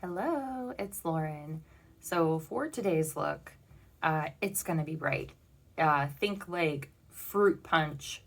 Hello, it's Lauren. So for today's look, it's gonna be bright. Think like fruit punch,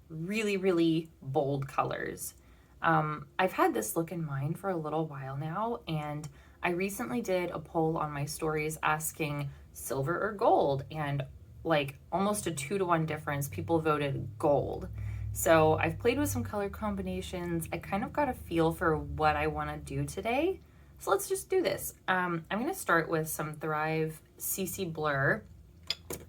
really bold colors. I've had this look in mind for a little while now, and I recently did a poll on my stories asking silver or gold, and like almost a 2-to-1 difference, people voted gold. So I've played with some color combinations. I kind of got a feel for what I want to do today. So let's just do this. I'm going to start with some Thrive CC Blur.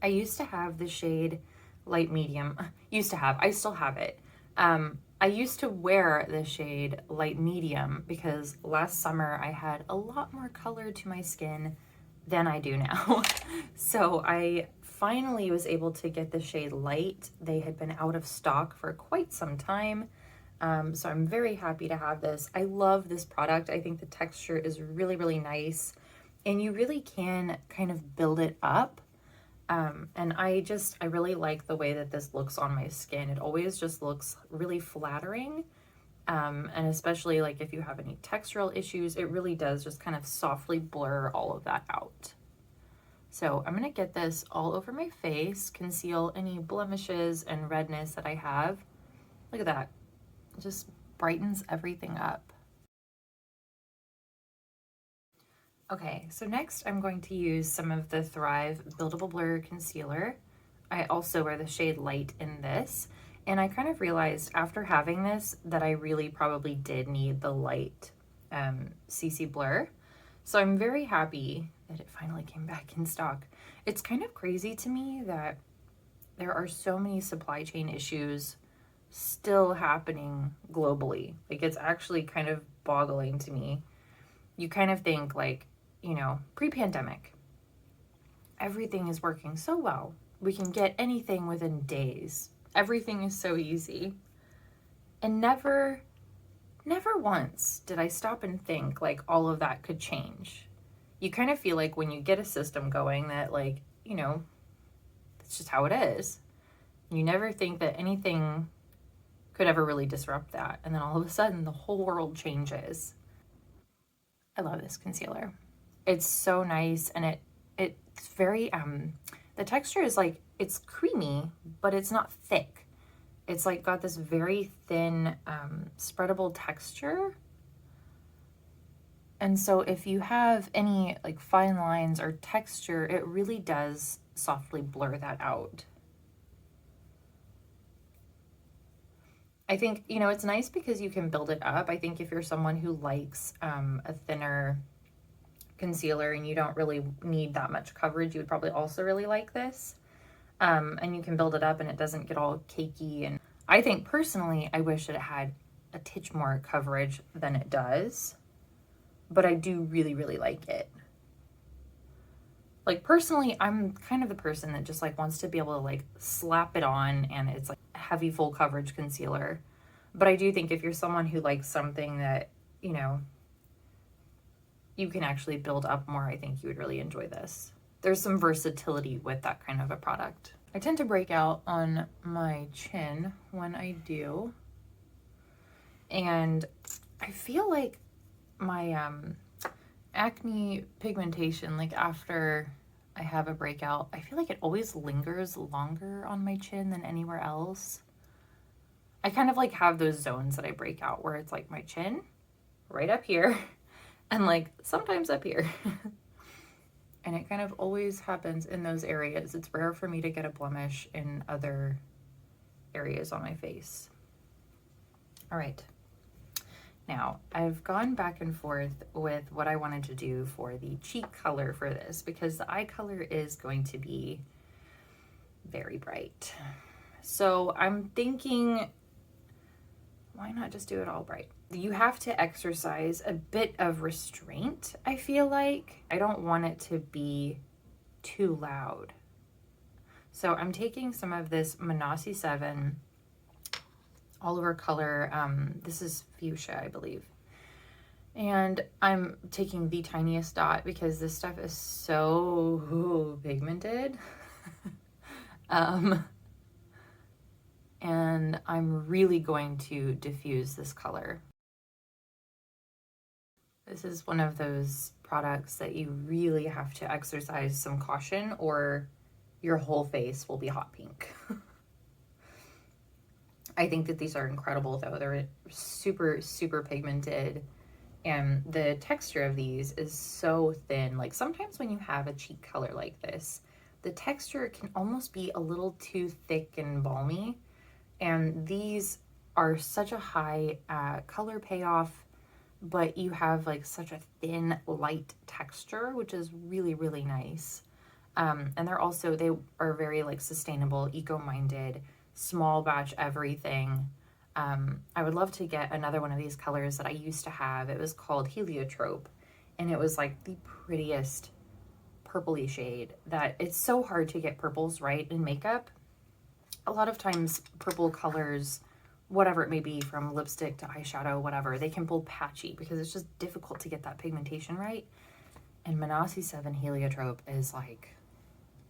I used to have the shade light medium. I still have it. I used to wear the shade light medium because last summer I had a lot more color to my skin than I do now. So I finally was able to get the shade light. They had been out of stock for quite some time. So I'm very happy to have this. I love this product. I think the texture is really nice, and you really can kind of build it up. And I really like the way that this looks on my skin. It always just looks really flattering. And especially like if you have any textural issues, it really does just kind of softly blur all of that out. So I'm gonna get this all over my face, conceal any blemishes and redness that I have. Look at that. Just brightens everything up. Okay, so next I'm going to use some of the Thrive Buildable Blur Concealer. I also wear the shade light in this, and I kind of realized after having this that I really probably did need the light CC Blur. So I'm very happy that it finally came back in stock. It's kind of crazy to me that there are so many supply chain issues still happening globally. Like, it's actually kind of boggling to me. You kind of think like, you know, pre-pandemic, everything is working so well. We can get anything within days. Everything is so easy. And never once did I stop and think like all of that could change. You kind of feel like when you get a system going that, like, you know, that's just how it is. You never think that anything could ever really disrupt that. And then all of a sudden the whole world changes. I love this concealer. It's so nice, and it's very the texture is like, it's creamy, but it's not thick. It's like got this very thin spreadable texture. And so if you have any like fine lines or texture, it really does softly blur that out. I think, you know, it's nice because you can build it up. I think if you're someone who likes a thinner concealer and you don't really need that much coverage, you would probably also really like this. And you can build it up and it doesn't get all cakey. And I think personally, I wish that it had a titch more coverage than it does, but I do really like it. Like, personally, I'm kind of the person that just like wants to be able to like slap it on and it's like heavy full coverage concealer. But I do think if you're someone who likes something that, you know, you can actually build up more, I think you would really enjoy this. There's some versatility with that kind of a product. I tend to break out on my chin when I do. And I feel like my acne pigmentation, like after I have a breakout, I feel like it always lingers longer on my chin than anywhere else. I kind of like have those zones that I break out where it's like my chin right up here and like sometimes up here. And it kind of always happens in those areas. It's rare for me to get a blemish in other areas on my face. All right. Now, I've gone back and forth with what I wanted to do for the cheek color for this because the eye color is going to be very bright. So I'm thinking, why not just do it all bright? You have to exercise a bit of restraint, I feel like. I don't want it to be too loud. So I'm taking some of this Manasi 7 all over color. This is fuchsia, I believe. And I'm taking the tiniest dot because this stuff is so pigmented. And I'm really going to diffuse this color. This is one of those products that you really have to exercise some caution or your whole face will be hot pink. I think that these are incredible though. They're super, super pigmented. And the texture of these is so thin. Like sometimes when you have a cheek color like this, the texture can almost be a little too thick and balmy. And these are such a high color payoff, but you have like such a thin, light texture, which is really, really nice. And they are very like sustainable, eco-minded, small batch everything. I would love to get another one of these colors that I used to have. It was called Heliotrope, and it was like the prettiest purpley shade that it's so hard to get purples right in makeup. A lot of times purple colors, whatever it may be, from lipstick to eyeshadow, whatever, they can pull patchy because it's just difficult to get that pigmentation right. And Manasi 7 Heliotrope is like,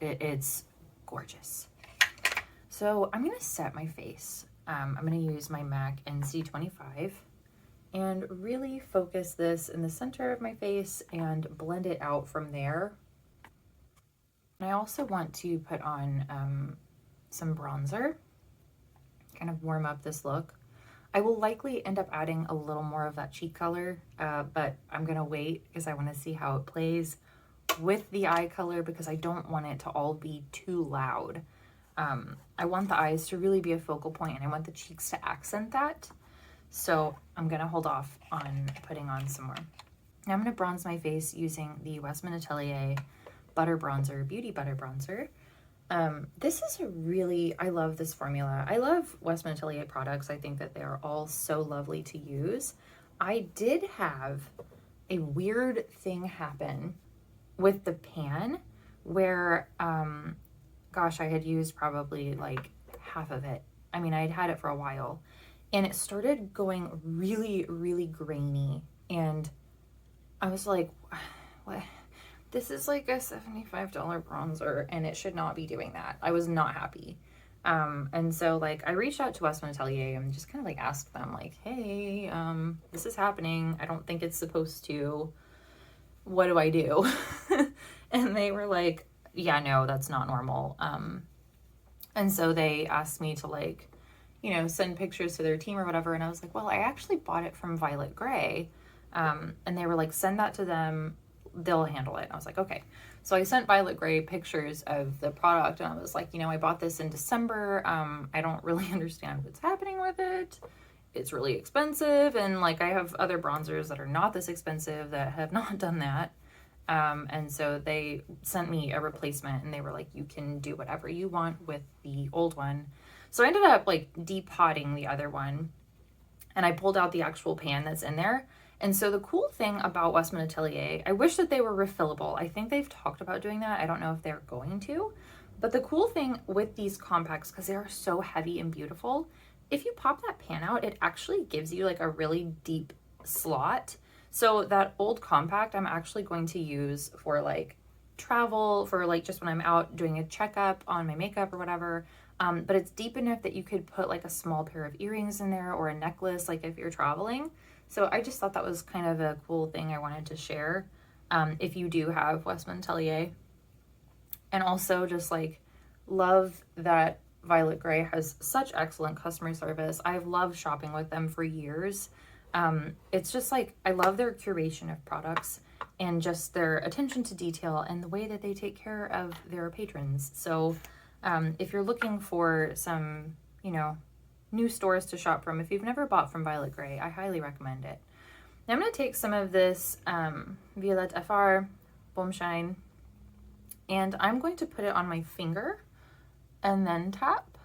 it's gorgeous. So I'm gonna set my face. I'm gonna use my MAC NC25 and really focus this in the center of my face and blend it out from there. And I also want to put on some bronzer, kind of warm up this look. I will likely end up adding a little more of that cheek color, but I'm gonna wait because I wanna see how it plays with the eye color because I don't want it to all be too loud. I want the eyes to really be a focal point and I want the cheeks to accent that. So I'm gonna hold off on putting on some more. Now I'm gonna bronze my face using the Westman Atelier Butter Bronzer, Beauty Butter Bronzer. This is I love this formula. I love Westman Atelier products. I think that they are all so lovely to use. I did have a weird thing happen with the pan where, gosh, I had used probably like half of it. I mean, I'd had it for a while and it started going really, really grainy. And I was like, what? This is like a $75 bronzer and it should not be doing that. I was not happy. And so like I reached out to Westman Atelier and just kind of like asked them like, hey, this is happening. I don't think it's supposed to. What do I do? And they were like, yeah, no, that's not normal. And so they asked me to like, you know, send pictures to their team or whatever. And I was like, well, I actually bought it from Violet Grey. And they were like, send that to them. They'll handle it. And I was like, okay. So I sent Violet Grey pictures of the product and I was like, you know, I bought this in December. I don't really understand what's happening with it. It's really expensive. And like, I have other bronzers that are not this expensive that have not done that. And so they sent me a replacement and they were like, you can do whatever you want with the old one. So I ended up like depotting the other one and I pulled out the actual pan that's in there. And so the cool thing about Westman Atelier, I wish that they were refillable. I think they've talked about doing that. I don't know if they're going to, but the cool thing with these compacts, because they are so heavy and beautiful, if you pop that pan out, it actually gives you like a really deep slot. So that old compact, I'm actually going to use for like travel, for like just when I'm out doing a checkup on my makeup or whatever. But it's deep enough that you could put like a small pair of earrings in there or a necklace, like if you're traveling. So I just thought that was kind of a cool thing I wanted to share if you do have Westman Atelier. And also just like love that Violet Grey has such excellent customer service. I've loved shopping with them for years. It's just like, I love their curation of products and just their attention to detail and the way that they take care of their patrons. So if you're looking for some, you know, new stores to shop from, if you've never bought from Violet Grey, I highly recommend it. Now I'm going to take some of this Violette FR Baume Shine and I'm going to put it on my finger and then tap.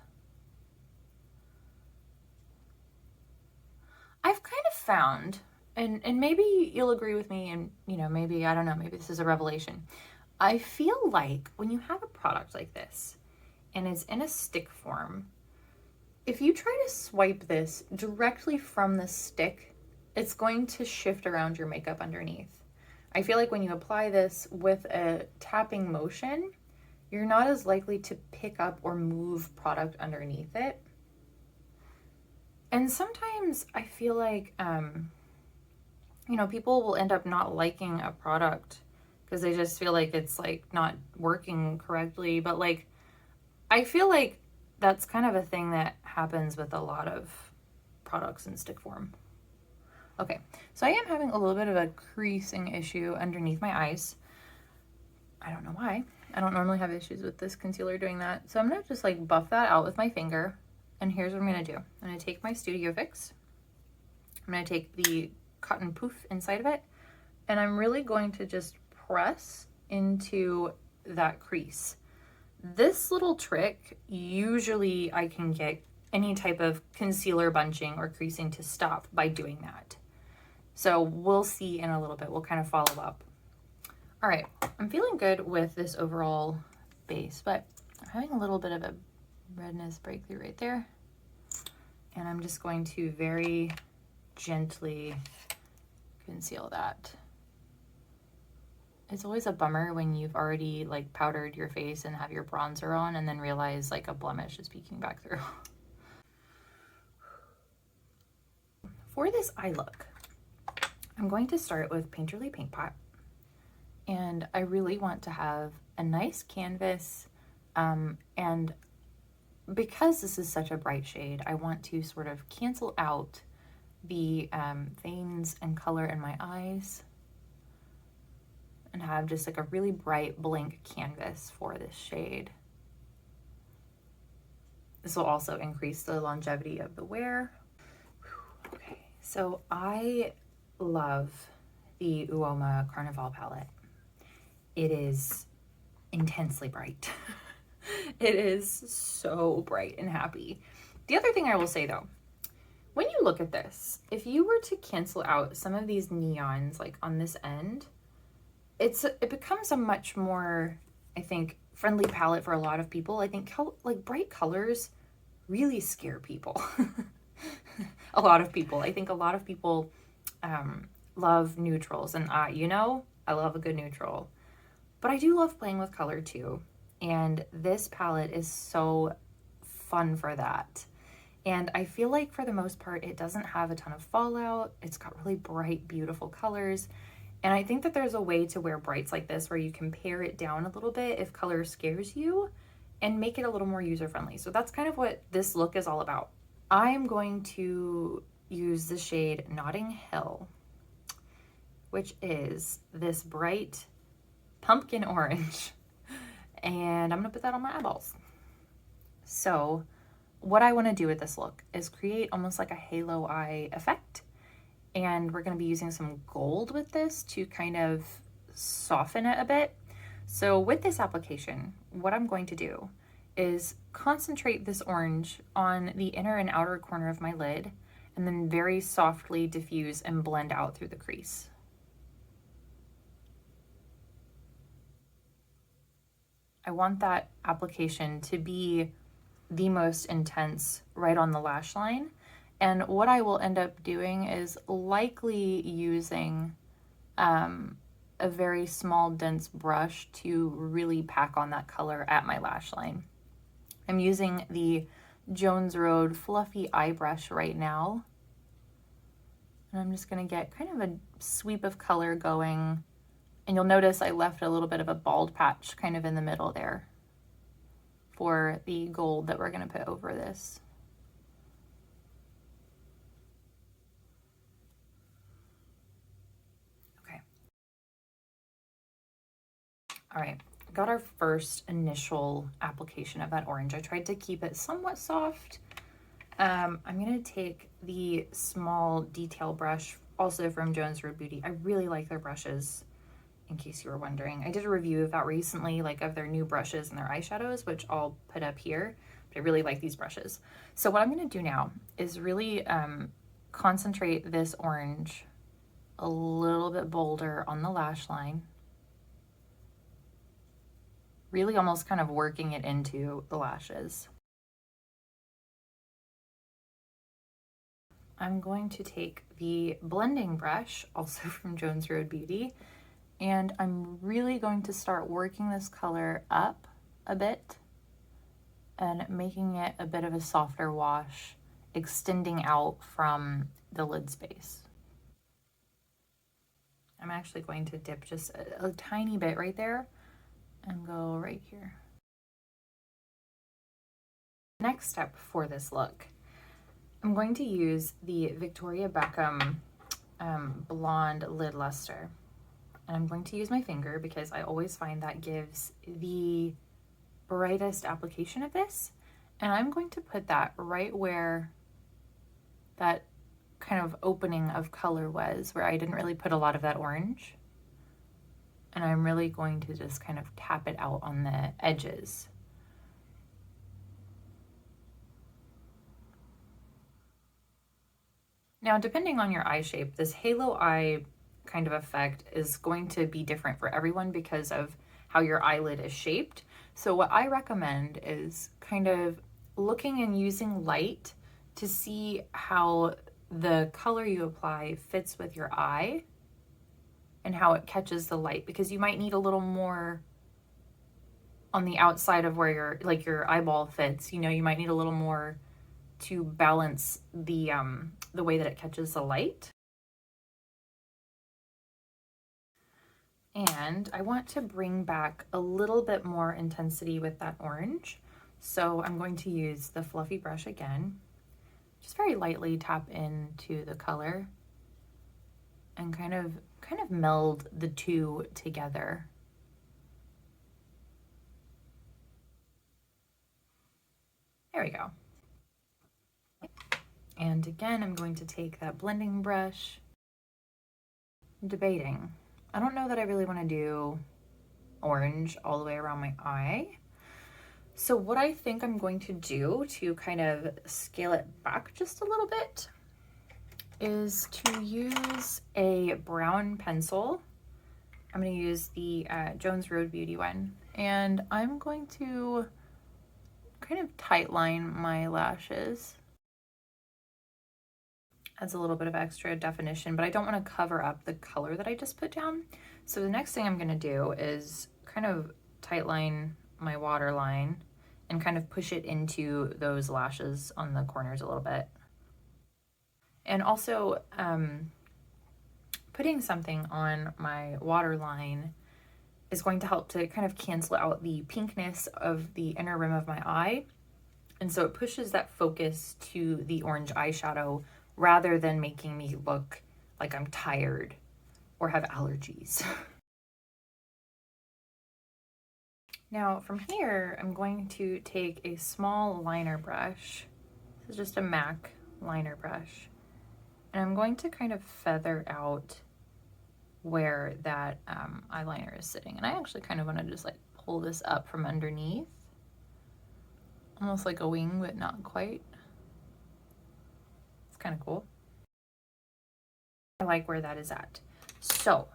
I've kind of found, and maybe you'll agree with me and, you know, maybe, I don't know, maybe this is a revelation. I feel like when you have a product like this and it's in a stick form, if you try to swipe this directly from the stick, it's going to shift around your makeup underneath. I feel like when you apply this with a tapping motion, you're not as likely to pick up or move product underneath it. And sometimes I feel like you know, people will end up not liking a product because they just feel like it's like not working correctly. But like, I feel like that's kind of a thing that happens with a lot of products in stick form. Okay, so I am having a little bit of a creasing issue underneath my eyes. I don't know why. I don't normally have issues with this concealer doing that. So I'm gonna just like buff that out with my finger. And here's what I'm gonna do. I'm gonna take my Studio Fix. I'm gonna take the cotton poof inside of it, and I'm really going to just press into that crease. This little trick, usually I can get any type of concealer bunching or creasing to stop by doing that. So we'll see in a little bit. We'll kind of follow up. All right, I'm feeling good with this overall base, but I'm having a little bit of a redness breakthrough right there. And I'm just going to very gently conceal that. It's always a bummer when you've already like powdered your face and have your bronzer on and then realize like a blemish is peeking back through. For this eye look, I'm going to start with Painterly Paint Pot. And I really want to have a nice canvas, and because this is such a bright shade, I want to sort of cancel out the veins and color in my eyes and have just like a really bright blank canvas for this shade. This will also increase the longevity of the wear. Okay, so I love the Uoma Carnival palette. It is intensely bright. It is so bright and happy. The other thing I will say though, when you look at this, if you were to cancel out some of these neons like on this end, it becomes a much more, I think, friendly palette for a lot of people. I think like bright colors really scare people. A lot of people. I think a lot of people love neutrals, and you know, I love a good neutral. But I do love playing with color too. And this palette is so fun for that. And I feel like for the most part, it doesn't have a ton of fallout. It's got really bright, beautiful colors. And I think that there's a way to wear brights like this where you can pare it down a little bit if color scares you and make it a little more user-friendly. So that's kind of what this look is all about. I am going to use the shade Notting Hill, which is this bright pumpkin orange, and I'm gonna put that on my eyeballs. So what I want to do with this look is create almost like a halo eye effect, and we're going to be using some gold with this to kind of soften it a bit. So with this application, what I'm going to do is concentrate this orange on the inner and outer corner of my lid, and then very softly diffuse and blend out through the crease. I want that application to be the most intense right on the lash line. And what I will end up doing is likely using a very small dense brush to really pack on that color at my lash line. I'm using the Jones Road Fluffy Eye Brush right now. And I'm just gonna get kind of a sweep of color going. And you'll notice I left a little bit of a bald patch kind of in the middle there for the gold that we're going to put over this. Okay. All right, got our first initial application of that orange. I tried to keep it somewhat soft. I'm going to take the small detail brush, also from Jones Road Beauty. I really like their brushes. In case you were wondering, I did a review of that recently, like of their new brushes and their eyeshadows, which I'll put up here, but I really like these brushes. So what I'm going to do now is really concentrate this orange a little bit bolder on the lash line, really almost kind of working it into the lashes. I'm going to take the blending brush, also from Jones Road Beauty, and I'm really going to start working this color up a bit and making it a bit of a softer wash, extending out from the lid space. I'm actually going to dip just a tiny bit right there and go right here. Next step for this look, I'm going to use the Victoria Beckham Blonde Lid Luster. And I'm going to use my finger because I always find that gives the brightest application of this. And I'm going to put that right where that kind of opening of color was, where I didn't really put a lot of that orange. And I'm really going to just kind of tap it out on the edges. Now, depending on your eye shape, this halo eye kind of effect is going to be different for everyone because of how your eyelid is shaped. So what I recommend is kind of looking and using light to see how the color you apply fits with your eye and how it catches the light, because you might need a little more on the outside of where your eyeball fits. You know, you might need a little more to balance the way that it catches the light. And I want to bring back a little bit more intensity with that orange. So I'm going to use the fluffy brush again, just very lightly tap into the color and kind of meld the two together. There we go. And again, I'm going to take that blending brush. I'm debating. I don't know that I really want to do orange all the way around my eye. So what I think I'm going to do to kind of scale it back just a little bit is to use a brown pencil. I'm going to use the Jones Road Beauty one, and I'm going to kind of tight line my lashes. Adds a little bit of extra definition, but I don't want to cover up the color that I just put down. So the next thing I'm going to do is kind of tight line my waterline and kind of push it into those lashes on the corners a little bit. And also putting something on my waterline is going to help to kind of cancel out the pinkness of the inner rim of my eye. And so it pushes that focus to the orange eyeshadow rather than making me look like I'm tired or have allergies. Now from here, I'm going to take a small liner brush. This is just a MAC liner brush. And I'm going to kind of feather out where that eyeliner is sitting. And I actually kind of want to just like pull this up from underneath. Almost like a wing, but not quite. It's kind of cool. I like where that is at. So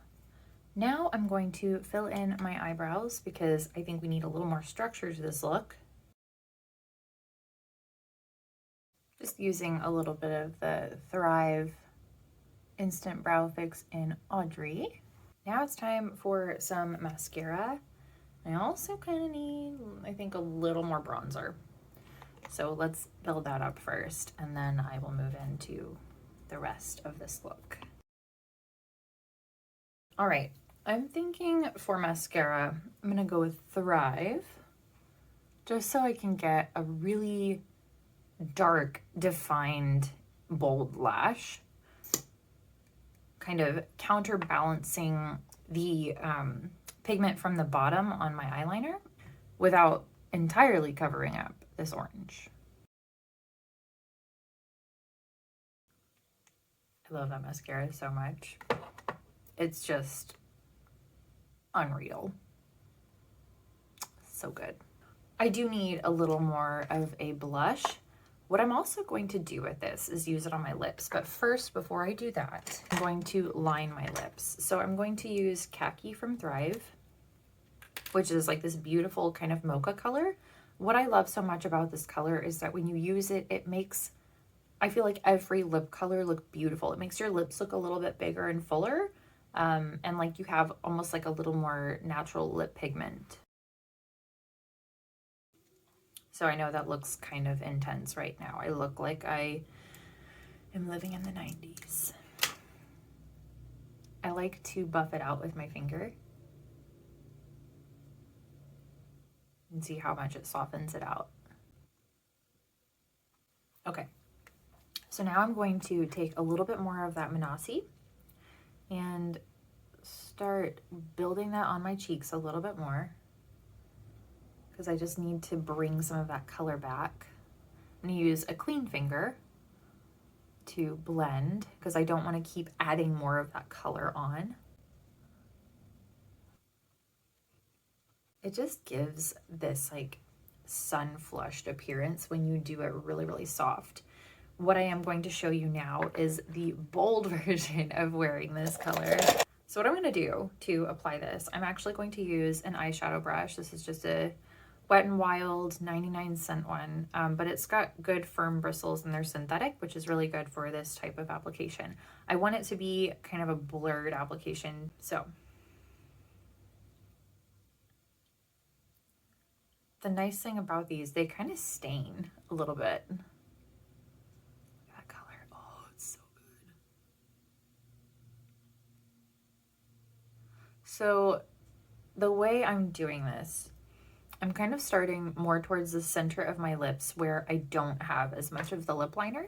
now I'm going to fill in my eyebrows because I think we need a little more structure to this look. Just using a little bit of the Thrive Instant Brow Fix in Audrey. Now it's time for some mascara. I also kind of need, I think, a little more bronzer. So let's build that up first, and then I will move into the rest of this look. All right, I'm thinking for mascara, I'm gonna go with Thrive, just so I can get a really dark, defined, bold lash, kind of counterbalancing the pigment from the bottom on my eyeliner without entirely covering up this orange. I love that mascara so much. It's just unreal. So good. I do need a little more of a blush. What I'm also going to do with this is use it on my lips. But first, before I do that, I'm going to line my lips. So I'm going to use Khaki from Thrive, which is like this beautiful kind of mocha color. What I love so much about this color is that when you use it, it makes, I feel like every lip color look beautiful. It makes your lips look a little bit bigger and fuller. And like you have almost like a little more natural lip pigment. So I know that looks kind of intense right now. I look like I am living in the 90s. I like to buff it out with my finger and see how much it softens it out. Okay, so now I'm going to take a little bit more of that Manasi and start building that on my cheeks a little bit more, because I just need to bring some of that color back. I'm going to use a clean finger to blend because I don't want to keep adding more of that color on. It just gives this like sun flushed appearance when you do it really, really soft. What I am going to show you now is the bold version of wearing this color. So what I'm going to do to apply this, I'm actually going to use an eyeshadow brush. This is just a Wet n Wild 99-cent one, but it's got good firm bristles and they're synthetic, which is really good for this type of application. I want it to be kind of a blurred application. So the nice thing about these, they kind of stain a little bit. That color, oh, it's so good. So the way I'm doing this, I'm kind of starting more towards the center of my lips where I don't have as much of the lip liner.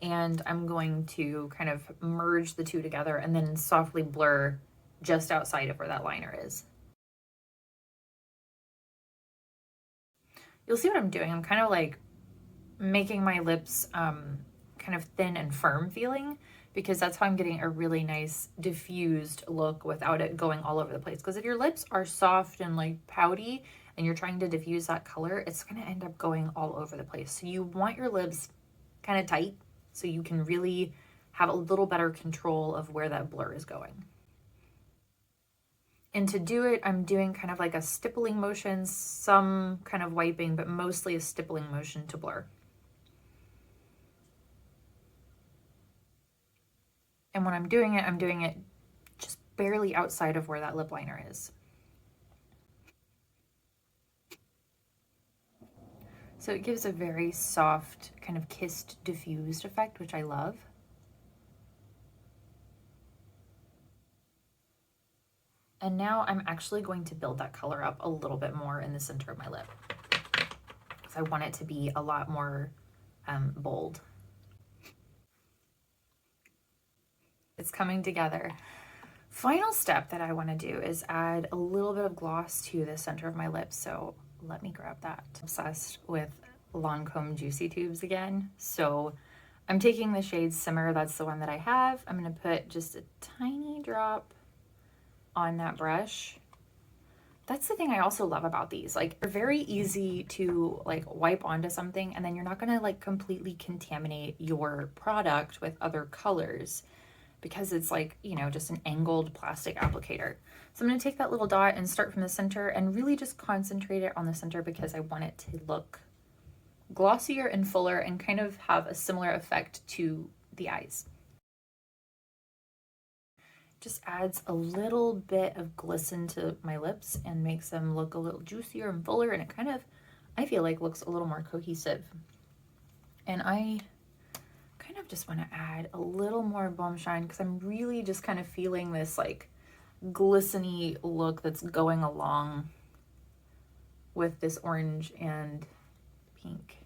And I'm going to kind of merge the two together and then softly blur just outside of where that liner is. You'll see what I'm doing. I'm kind of like making my lips kind of thin and firm feeling, because that's how I'm getting a really nice diffused look without it going all over the place. Because if your lips are soft and like pouty and you're trying to diffuse that color, it's going to end up going all over the place. So you want your lips kind of tight so you can really have a little better control of where that blur is going. And to do it, I'm doing kind of like a stippling motion, some kind of wiping, but mostly a stippling motion to blur. And when I'm doing it just barely outside of where that lip liner is. So it gives a very soft, kind of kissed, diffused effect, which I love. And now I'm actually going to build that color up a little bit more in the center of my lip, because I want it to be a lot more bold. It's coming together. Final step that I want to do is add a little bit of gloss to the center of my lips. So let me grab that. I'm obsessed with Lancome Juicy Tubes again. So I'm taking the shade Simmer. That's the one that I have. I'm going to put just a tiny drop on that brush. That's the thing I also love about these. Like, they're very easy to like wipe onto something, and then you're not going to like completely contaminate your product with other colors, because it's like, you know, just an angled plastic applicator. So I'm going to take that little dot and start from the center and really just concentrate it on the center, because I want it to look glossier and fuller and kind of have a similar effect to the eyes. Just adds a little bit of glisten to my lips and makes them look a little juicier and fuller, and it kind of, I feel like, looks a little more cohesive. And I kind of just want to add a little more Baume Shine, because I'm really just kind of feeling this like glistening look that's going along with this orange and pink.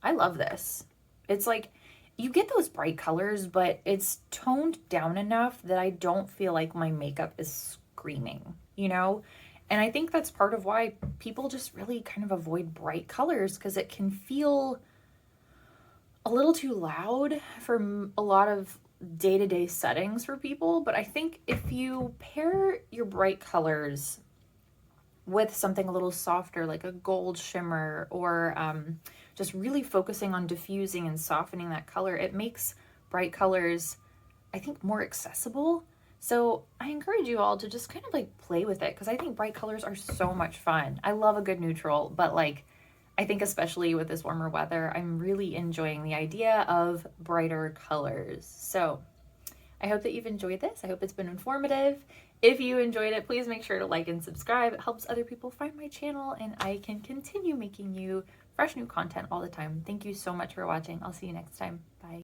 I love this. It's like, you get those bright colors, but it's toned down enough that I don't feel like my makeup is screaming, you know? And I think that's part of why people just really kind of avoid bright colors, because it can feel a little too loud for a lot of day-to-day settings for people. But I think if you pair your bright colors with something a little softer, like a gold shimmer, or just really focusing on diffusing and softening that color, it makes bright colors, I think, more accessible. So I encourage you all to just kind of like play with it, because I think bright colors are so much fun. I love a good neutral, but like, I think especially with this warmer weather, I'm really enjoying the idea of brighter colors. So I hope that you've enjoyed this. I hope it's been informative. If you enjoyed it, please make sure to like and subscribe. It helps other people find my channel, and I can continue making you fresh new content all the time. Thank you so much for watching. I'll see you next time. Bye.